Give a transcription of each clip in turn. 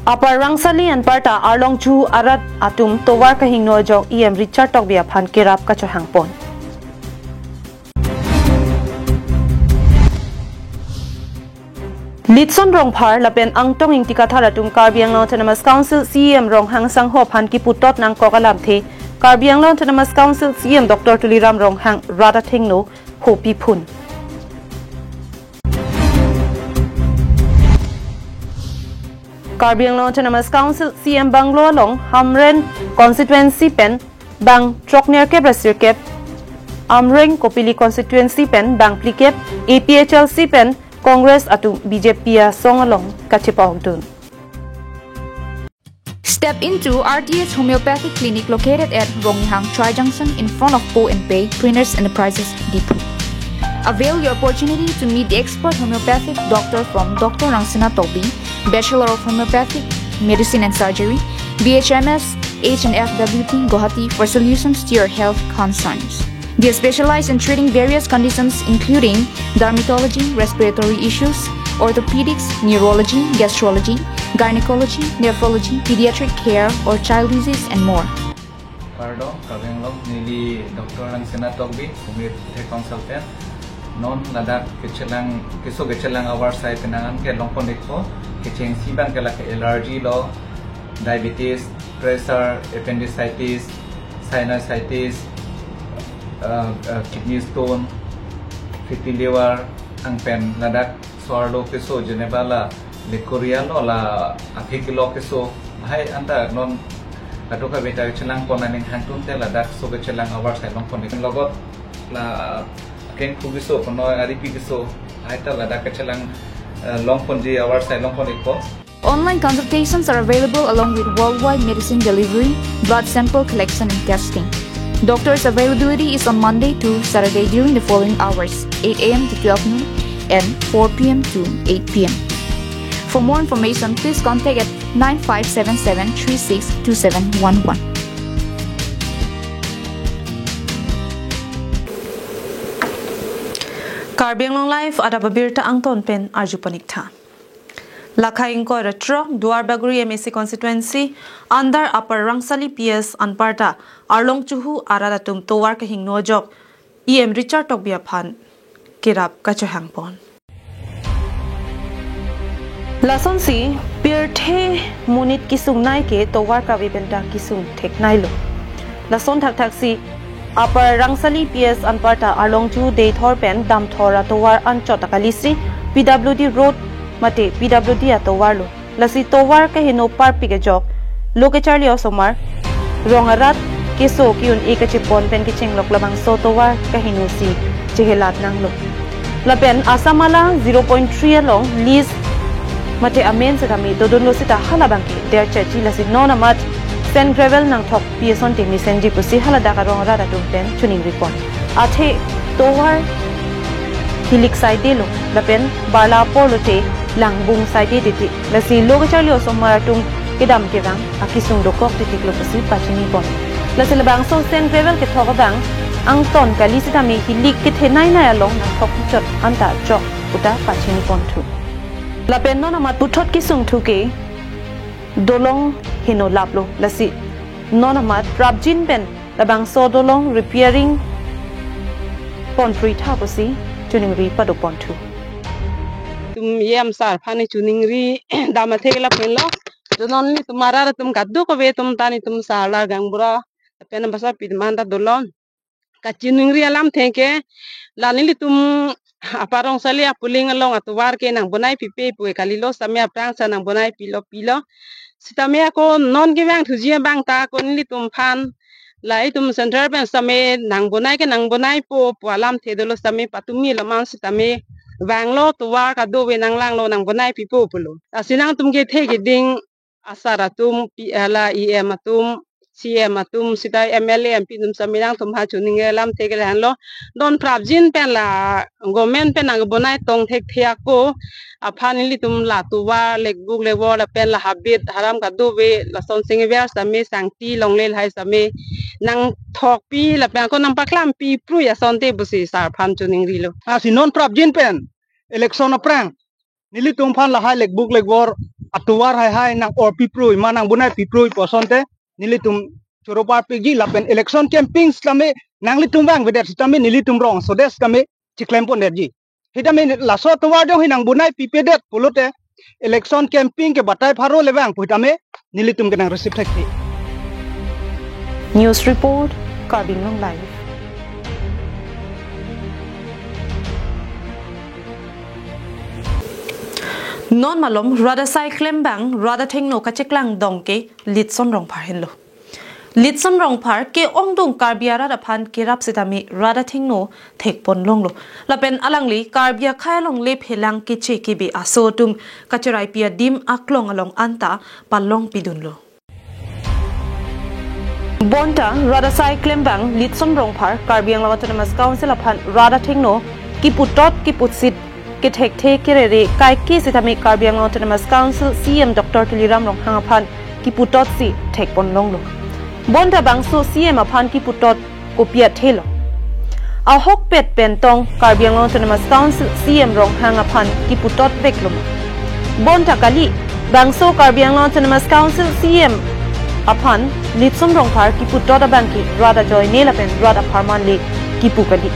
Apar rangsali an parta arlong chu arat atum towar ka hingno jok Richard tokbia phan kirap ka hangpon. Litson rong par lapen angtong ing tikatharatum Karbi Anglong Autonomous Council CM rong hang sang ho phan ki putot nang kokalam the Karbi Anglong Autonomous Council CM Dr. Tuliram rong hang rada thingno ho pi phun. Karbi Anglong Autonomous Council CM Banglo long Hamren constituency pen bang Trokner ke Brasirkep Amreng Kopili constituency pen bang Plikep APHLC pen Congress atu BJP ya songalong kachipahogdun. Step into RTH Homeopathic Clinic located at Ronghang Tri Junction in front of Po and Pay Printers Enterprises Depot. Avail your opportunity to meet the expert homeopathic doctor from Dr. Rangsina Tobi, Bachelor of Homeopathic Medicine and Surgery, BHMS, H&FWT Guwahati for solutions to your health concerns. They specialize in treating various conditions including dermatology, respiratory issues, orthopedics, neurology, gastrology, gynecology, nephrology, pediatric care, or child disease, and more. Pardon, KarbiAnglong nili Dr. Rangsina Togbi, consultant. Non ladak kechelang awar sai penangan ke longpon deko, keceng sibang ke laki allergy lo, diabetes, pressure, appendicitis, sinusitis, kidney stone, fatty liver, ang pen ladak suarlo keso jenebala lekuria lo la akikilo keso hai anta non atoka beta chelang ponaning hangtun te ladak so chelang awar sai longpon deko logot la ken kugiso kono aripi giso hai ta ladak chelang longpon ji awar sai longpon deko. Online consultations are available along with worldwide medicine delivery, blood sample collection and testing. Doctor's availability is on Monday to Saturday during the following hours, 8 a.m. to 12 noon and 4 p.m. to 8 p.m. For more information, please contact at 9577362711. KarbiAnglongLIVE ada babirta angton pen arjupanikta. Lakhaing ko retro Duarbaguri MSC constituency under Upper Rangsali PS Anparta Arlong Chuhu Aradatum Towar Kahing Nojok Richard Tokbia Phan Kirap Kachahangpon. Lason si Pirthe Munit Kisung Naike Towar Kavibenta Kisung Teknailo. Lason Thak si Upper Rangsali PS Anparta Arlong Chuhu Day Thorpen Dam Thora Towar Anchotakalisi PWD Road Mate PWD atowar lo lasi towar ke hino par pige jok loke charli osomar rongarat keso kiun ekachipon pen kiching lok labang so towar ke hino si chehelat nang lo lapen asamala 0.3 along lease mate amen sa kami dodon lo sita halabang ki der chachi lasi nona mat sen gravel nang thok pieson temi senji pusi halada ka rongarat atum pen tuning report athe towar hilik side lo lapen bala polote langbung side diti lasi loga charli osomar tung kidam kirang akisung dokok titik lo pasi pachini pon lasi labang so sen gravel ke thogadang angton kali sitami hilik ke thenai na along na thok chot anta chok uta pachini pon thu lapen no namat puthot kisung thu ke dolong hino laplo lasi no namat rabjin pen labang so dolong repairing pon free tha pasi tuning ri padopon thu तुम ये सार फाने चुनिंगरी दामा थेगला पेलो दोनों तुम्हारा तुम गद्दो को वे तुम तानी तुम साला गंगबुरा पेन बसा पिदमांदा दोलों का चुनिंगरी अलाम थेके लानिली तुम aparong sali apuling along atuwar ke nang bonai pipe pue kalilo samia prang sa nang bonai pilo sitamia ko non gewang thujia bang ta ko nili tum phan lai tum center ben same nang bonai ke nang bonai po alam thedolo same patumi laman sitame Banglo tuwa ka do we nang lang lo nang bonai pipo pulo asinang tum ke thege ding asara tum pla em atum CM atum sitai MLA MP tum saminang tum ha chuning lam thege han lo don prabjin pen la government pen nang bonai tong thek thia ko aphanili tum la tuwa lekbuk lewo la pen la habit haram ka do we la son singwer same sangti longlel hai same nang thok pi la pen ko nang paklam pi pru ya son te busi sar phan chuning ri lo si non prabjin pen election aprang nili tumpan la hai lek buk lek bor atuar hai nang or piprui manang bunai piprui posonte nili tum churopar pigi lapen election camping stame nangli tumbang vedet stame nili tumrong so des stame chiklem pon derji hitame laso tuwar dong hinang bunai pipedet polote election camping ke batai pharo lewang puitame nili tum kenang receipt thakti. News report KarbiAnglongLIVE. Non malom rada sai klem bang rada theng no kacheklang dongke litson rong phar hello litson rong phar ke ong dong karbiara da phan ke rap sitami rada theng no thek pon long lo lapen alangli karbia khai long le phelang ke che ke be aso tum kacherai pia dim aklong along anta palong pidun lo bonta rada sai klem bang litson rong phar KarbiAnglong Autonomous Council aphan rada theng no ki putot ki putsit ke thek the kerere kai ki sitami KarbiAnglong Autonomous Council CM Dr. Tuliram Rong hangaphan ki putot si thek pon long lo bonta bangso CM aphan ki putot kopia thelo a hok pet pentong KarbiAnglong Autonomous Council CM Rong hangaphan ki putot beklum bonta kali bangso KarbiAnglong Autonomous Council CM aphan litsom rong phar ki putot abangki rada joy nelapen rada pharmanli ki pukali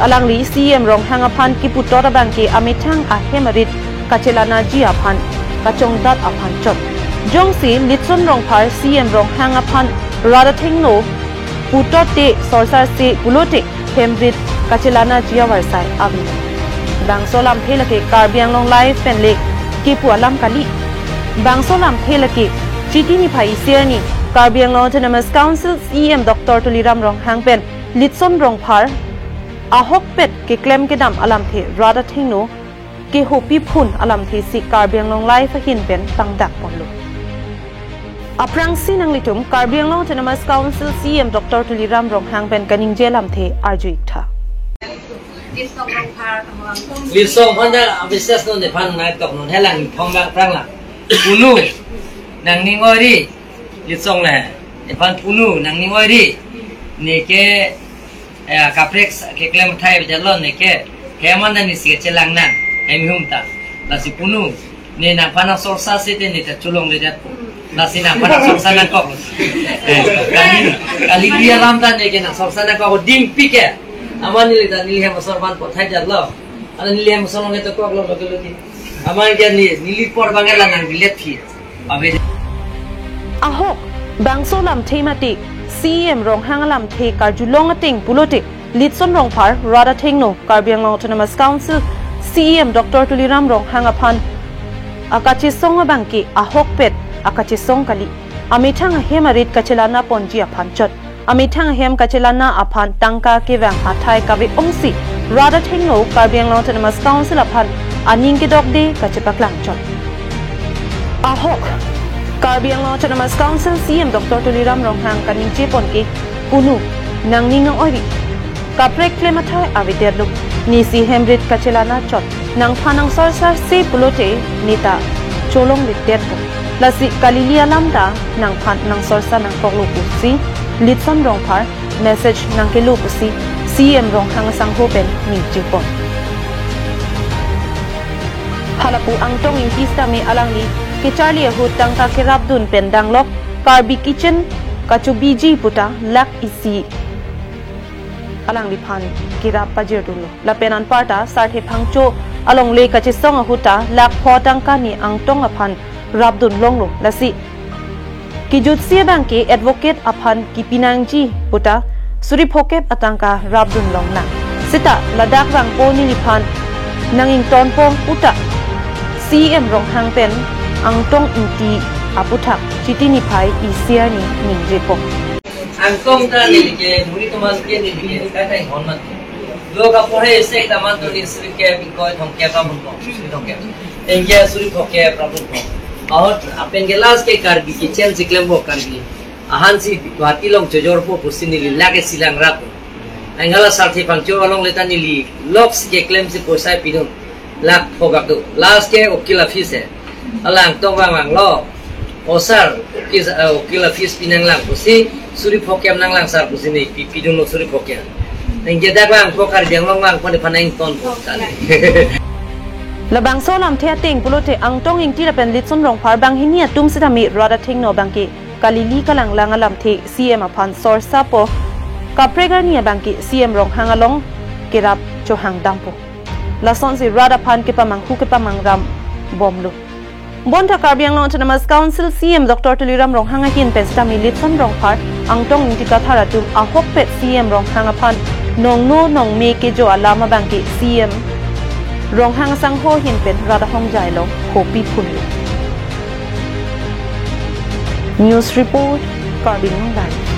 alangli CM rong hangaphan ki putot abangki amithang a hemarit kachelana ji aphan kachong dat aphan chot jongsi litson rong phar CM rong hangaphan rada thengno putot te sorsar se pulote hemrit kachelana ji warsai abi bangsolam phelake KarbiAnglongLIVE penle ki pualam kali bangsolam phelake chitini phai serni KarbiAnglong Autonomous Council CM Dr. Tuliram Rong hangpen litson rong phar ahok pet ke claim ke dam alam the rada thingno ke hopi phun alam the si KarbiAnglongLIVE hin pen tangdak ponlo aprang sinang litum KarbiAnglong Autonomous Council CM Dr. Tuliram Rong hangpen kaning jelam the arjuik tha lisong phanda business no ne phan nai tok no helang thongga prangla punu nang ningori lisong le ne phan punu nang ningori ne ke kaplex ke klem thai jalon ne ke hemanda ni si chelang na emhumta nasi punu ne na phana sorsa se te ne ta chulong le jat nasi na phana sorsa na ko kali dia lam ta ne ke na sorsa na ko ding pike amani le ta nili hem sorban ko thai jallo ala nili hem sorong le to ko lo loti amani ke nili por bangala nang bilet thi abe ahok bangsolam themati CM rong hangalam the karjulong ating pulote litson rong phar rada thengno KarbiAnglong Autonomous Council CM Dr. Tuliram Rong hangaphan akachi song bangki ahok pet akachi song kali amithang hemarit kachelana ponji aphan chot amithang hem kachelana aphan tangka ke wang athai kabe ongsi rada thengno KarbiAnglong Autonomous Council aphan aning ke dokde kachepaklang chot ahok KarbiAnglong Autonomous Council CM Dr. Tuliram Rong hang kaning chepon ke punu nang ningang ori kaprek klemathai aviterlu nisi hemrit kachelana chot nang phanang sorsar se pulote nita cholong litterpo lasi kalilia lamda nang phan nang sorsa nang poklu pusi litson rong phar message nang kelu pusi CM rong hang sang hopen ni chepon halapu angtong in pista me alangli ke Charlie hu tangka ke rabdun pendang lok Karbi kitchen kachubiji puta lak isi alang liphan kirap pajir dulo lapenan parta sarthe phangcho along le kachi song huta lak photang kani angtong aphan rabdun longlo lasi ki jutsie bangke advocate aphan ki pinangji puta suri phokep atangka rabdun longna sita ladak bang poni liphan nanging tonpong uta CM rong hangpen angtong inti aputhak chitini phai isiani ningjepo angtong ta ni ke muri to mas ke ni ke kai honman loga pore se ta man to ni sri ke bi ko thong ke ta mun ko sri thong ke engya suri phoke problem ko ahot apen ke last ke karbi kitchen siklem bo karbi ahan si wati long chojor po pusini li lage silang rat angala sarthi pangcho along leta ni li locks ke claim si posai pidon lak phogak do last ke okila fees hai alang tong bang lo osar kis okila fees pinang lang pusi suri phokem nang lang sar pusi ni pidon lo suri phokem engge da bang pokar janglong lang pone panaing ton kan Labang so lam thea ting pulote ang tong ing tira pen litson rong phar bang hinia tum sitami rada thing no bangki kalili kalang langalam the CM aphan sorsa po kapregar nia bangki CM rong hangalong kirap cho hang dampo lason si rada phan ke pamang hu ke pamang ram bomlu bonta KarbiAnglong Autonomous Council CM Dr. Tuliram rong hanga hin pen sitami litson rong phar ang tong ing tika thara tum ahok pet CM rong hanga phan nong no nong me ke jo alama bangki CM rong hang sang ho hin pen rada hong jai lo hopi phun News report KarbiAnglongLIVE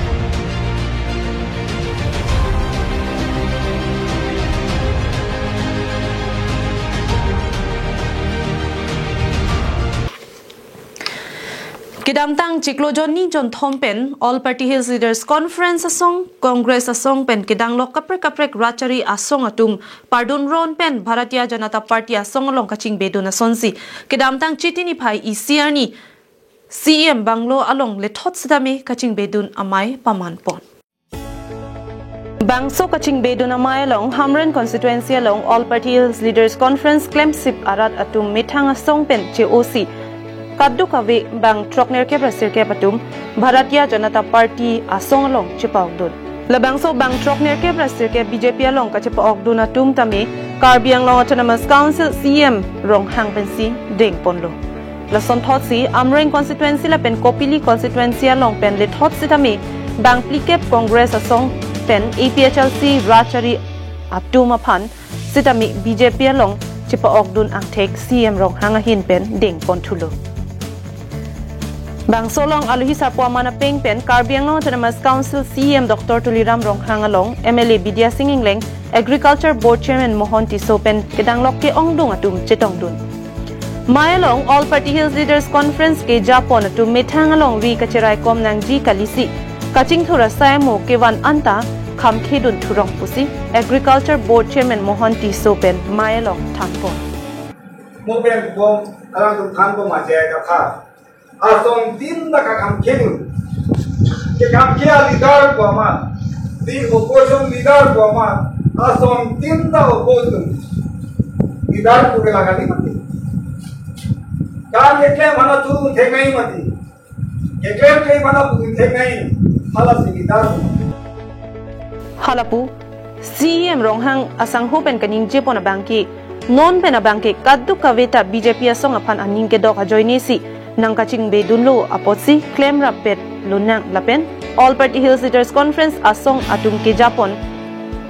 Kidamtang Chiklojon ni John Thompen All Party Hills Leaders Conference asong Congress asong pen kidang lok kaprek rachari asong atum pardon ron pen Bharatiya Janata Party asong along kaching bedun asonsi kidamtang chitini phai ECR ni CM Banglo along lethot sidame kaching bedun amai pamanpon Bangso kaching bedun amai along Hamran constituency along All Party Hills Leaders Conference Clemsip arat atum mithang asong pen COC Kaddu kawe bang trokner ke brasir ke patum Bharatiya Janata Party asong along chipaugdun labang so bang trokner ke brasir ke BJP along ka chipaugdun atum tame KarbiAnglong Autonomous Council CM rong hang pensi ding ponlo lason thot si Amreng constituency la pen Kopili constituency along pen le thot si tame bang plikep Congress asong pen APHLC rachari atum aphan sitami BJP along chipaugdun ang tek CM rong hanga hin pen ding pontulo Bang solong aluhi sapwa mana peng pen KarbiAnglong Autonomous Council CM Dr. Tuliram rong hangalong MLA Bidya Singingleng Agriculture Board Chairman Mohonti Sopen kedang lok ke ongdung atum chetongdun Mayalong All Party Hills Leaders Conference ke Japon atum methangalong ri kacherai kom nang ji kalisi kaching thura saimo kewan anta khamkhedun thurong pusi Agriculture Board Chairman Mohonti Sopen Mayalong thanpon Mopen bom alang tum thanpo ma je ka tha Asong din na kakamking Kakamkia leader ko man Di opposition leader ko man Asong din na opposition Leader ko kailangan mati Kan ekle mana tu thengai mati Ekle kay mana tu thengai Hala si leader Halapu CM ronghang asang hopen kaning jepon abangki non pen abangki kaddu kaveta BJP asong aphan aning ke dok ajoinesi nang kaching bedunlo apotsi claim rapet lunang lapen All Party Hills Leaders Conference asong atum ke Japon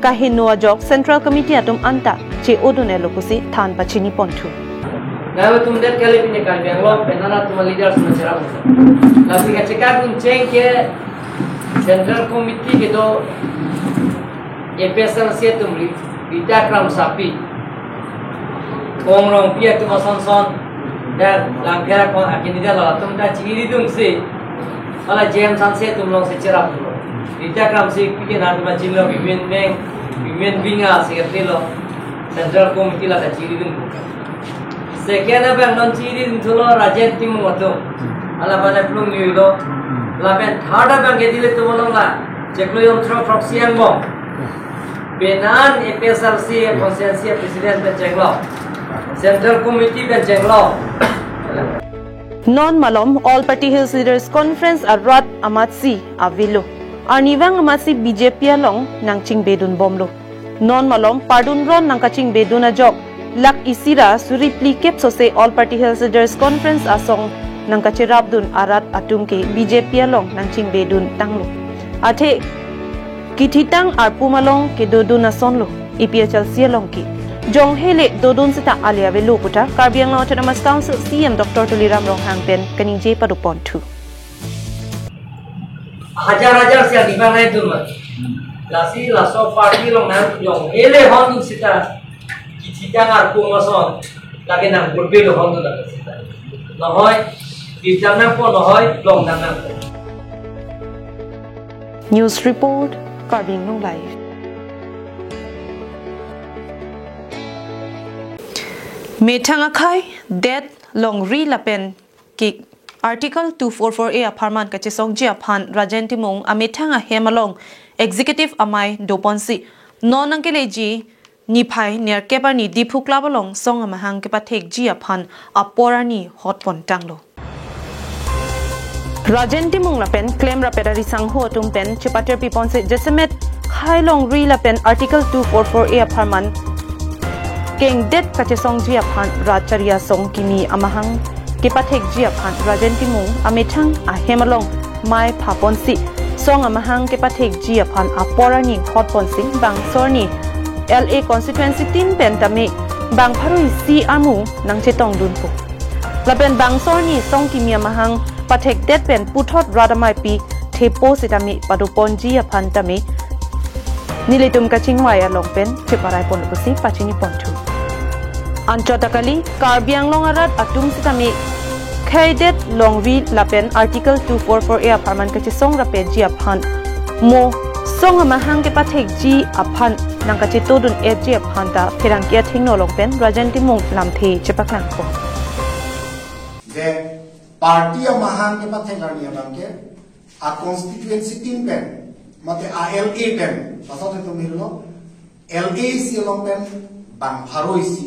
kahinua jok Central Committee atum anta che odune lokusi than pachini pontu Nawe tum det kali pine KarbiAnglong penana tum leaders macera labi ka chekar tum cheng ke Central Committee ke do EPSL se tum rita kram sapi kongrong pia tum son dan langkah kau akan tidak lalu tum dah ciri dum si, kalau jam sanse tum long secerap tu, tidak kram si pikir nanti macam lo bimbing binga seperti lo, Central Committee lah dah ciri dum. Sekian apa yang non ciri dum tu lo rajen tim waktu, ala pada pelung ni lo, lapen third apa yang kedile tu lo lah, ceklo yang throw proxian mo, benan EPSLC konsensi presiden penceklo. Central Committee penceklo. Non malom All Party Hills Leaders Conference arat amatsi avilo arniwang amatsi BJP along nang ching bedun bomlo non malom pardon ron nang kaching bedun ajok lak isira suri plikep sose All Party Hills Leaders Conference asong nang kachirabdun arat atum ke BJP along nang ching bedun tanglo athe kititang arpumalong ke dodun asonlo EPHLC along ki Jong hele dodun sita alia velu puta KarbiAnglong Autonomous Council CM Dr. Tuliram rong hangpen kaning je padupon tu Hajar siang di mana itu mah lasi laso party long nang jong hele hondu sita kititang arpu mason lagi nang berbeda hondu lagi sita nohoi di jangan pun nohoi long nang News report KarbiAnglongLIVE Metang akai dead long ri lapen ki article 244A aparman kachesong ji aphan rajentimong ametang a hemalong executive amai doponsi non angkeleji ni phai ner kepa ni diphu klabalong song amahang kepa thek ji aphan aporani hotpon tanglo Rajen Timung lapen claim rapedari sangho tum pen chipater pipon se jesemet khailong ri lapen article 244A apharman keng det kache song ji aphan racharia song kimi amahang kepathek ji aphan Rajen Timung amethang ahemalong mai phapon si song amahang kepathek ji aphan aporani hotpon sing bang sorni LA constituency tin pen tame bang pharoi si amu nangche tong dunpo lapen bang sorni song kimi amahang pathek det pen puthot radamai pi thepo sitami padupon ji aphan tame nilitum kachingwaya longpen cheparai pon pusi pachini pontu anchotakali KarbiAnglong arat atum sitami khaidet longri lapen article 244A aparman kachi song rape ji aphan mo song amahang ke pathek ji aphan nangkachi todun e ji aphan ta phirang kia thingno longpen Rajen Timung lamthe chepaklang ko je party amahang ke pathek arni abangke a constituency tin pen mate ALA pen pasate to mirlo LA si longpen bang pharoi si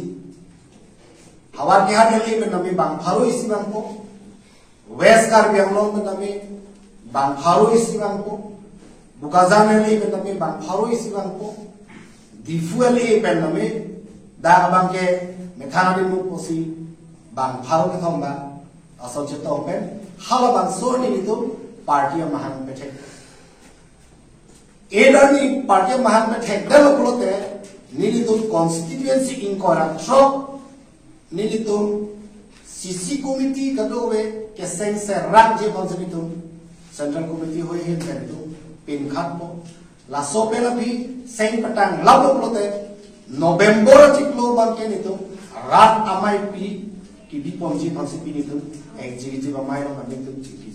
hawar ke hat LA pen nami bang pharoi si bangko West KarbiAnglong pen nami bang pharoi si bangko Bukazan LA pen nami bang pharoi si bangko Difu LA pen nami da bangke methana din mu posi bang pharo ke thongba asal cheta pen hala bang sorni itu party amahang petek Edani party mahan में ठेकेदार लोग थे नीलितुम constituency incorrectro नीलितुम CC committee कदों वे कैसे से राज्य पंचायतुम central committee हुए हैं तेरे पिन खात पो लासो पे ना भी सेंग पटांग लाभ लोग थे November चिकलो बांके नीतुम रात अमाई पी की भी पंचायत पंचायत पी नीतुम executive अमाई लोग नीतुम